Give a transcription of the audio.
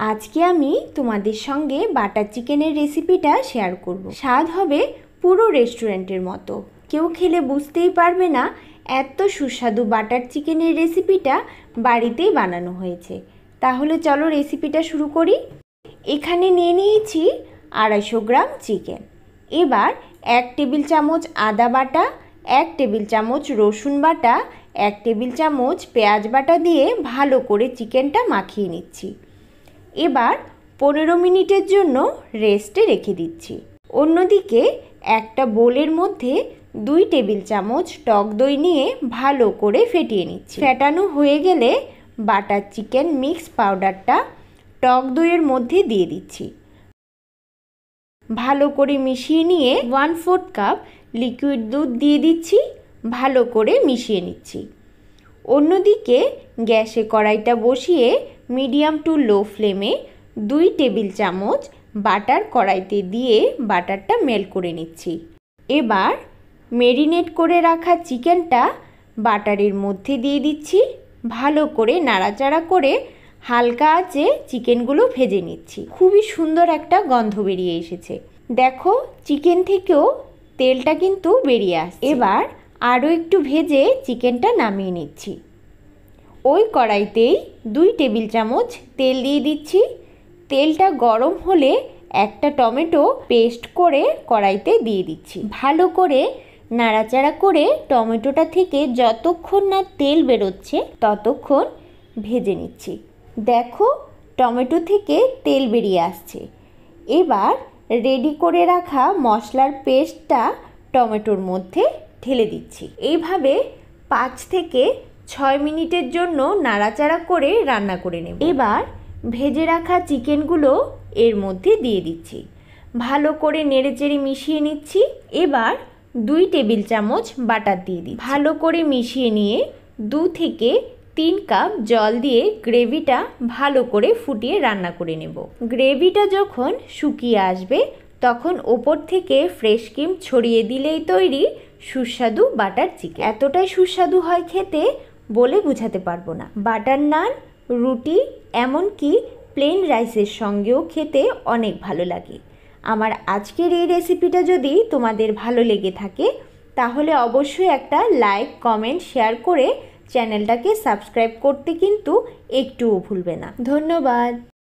আজকে আমি তোমাদের সঙ্গে বাটার চিকেনের রেসিপিটা শেয়ার করব। স্বাদ হবে পুরো রেস্টুরেন্টের মতো, কেউ খেলে বুঝতেই পারবে না এত সুস্বাদু বাটার চিকেনের রেসিপিটা বাড়িতেই বানানো হয়েছে। তাহলে চলো রেসিপিটা শুরু করি। এখানে নিয়ে নিয়েছি 250 গ্রাম চিকেন। এবার 1 টেবিল চামচ আদা বাটা, 1 টেবিল চামচ রসুন বাটা, 1 টেবিল চামচ পেঁয়াজ বাটা দিয়ে ভালো করে চিকেনটা মাখিয়ে নিচ্ছি। এবার 15 মিনিটের জন্য রেস্টে রেখে দিচ্ছি। অন্যদিকে একটা বোলের মধ্যে 2 টেবিল চামচ টক দই নিয়ে ভালো করে ফেটিয়ে নিচ্ছি। ফেটানো হয়ে গেলে বাটার চিকেন মিক্স পাউডারটা টক দইয়ের মধ্যে দিয়ে দিচ্ছি। ভালো করে মিশিয়ে নিয়ে 1/4 কাপ লিকুইড দুধ দিয়ে দিচ্ছি। ভালো করে মিশিয়ে নিচ্ছি। অন্যদিকে গ্যাসে কড়াইটা বসিয়ে মিডিয়াম টু লো ফ্লেমে 2 টেবিল চামচ বাটার কড়াইতে দিয়ে বাটারটা মেল্ট করে নিচ্ছি। এবার মেরিনেট করে রাখা চিকেনটা বাটারের মধ্যে দিয়ে দিচ্ছি। ভালো করে নাড়াচাড়া করে হালকা আঁচে চিকেনগুলো ভেজে নিচ্ছি। খুবই সুন্দর একটা গন্ধ বেরিয়ে এসেছে। দেখো চিকেন থেকেও তেলটা কিন্তু বেরিয়ে আসছে। এবার আরও একটু ভেজে চিকেনটা নামিয়ে নিচ্ছি। ওই কড়াইতেই 2 টেবিল চামচ তেল দিয়ে দিচ্ছি। তেলটা গরম হলে একটা টমেটো পেস্ট করে কড়াইতে দিয়ে দিচ্ছি। ভালো করে নাড়াচাড়া করে টমেটোটা থেকে যতক্ষণ না তেল বেরোচ্ছে ততক্ষণ ভেজে নিচ্ছি। দেখো টমেটো থেকে তেল বেরিয়ে আসছে। এবার রেডি করে রাখা মশলার পেস্টটা টমেটোর মধ্যে ঢেলে দিচ্ছি। এইভাবে 5 থেকে 6 মিনিটের জন্য নাড়াচাড়া করে রান্না করে নেব। এবার ভেজে রাখা চিকেনগুলো এর মধ্যে দিয়ে দিচ্ছি। ভালো করে নেড়েচেড়ে মিশিয়ে নিচ্ছি। এবার 2 টেবিল চামচ বাটার দিয়ে দিই। ভালো করে মিশিয়ে নিয়ে 2 থেকে 3 কাপ জল দিয়ে গ্রেভিটা ভালো করে ফুটিয়ে রান্না করে নেব। গ্রেভিটা যখন শুকিয়ে আসবে তখন ওপর থেকে ফ্রেশ ক্রিম ছড়িয়ে দিলেই তৈরি সুস্বাদু বাটার চিকেন। এতটাই সুস্বাদু হয় খেতে বলে বোঝাতে পারবো না। বাটার নান, রুটি, এমনকি প্লেন রাইসের সঙ্গেও খেতে অনেক ভালো লাগে। আমার আজকের এই রেসিপিটা যদি তোমাদের ভালো লেগে থাকে তাহলে অবশ্যই একটা লাইক, কমেন্ট, শেয়ার করে চ্যানেলটাকে সাবস্ক্রাইব করতে কিন্তু একটুও ভুলবে না। ধন্যবাদ।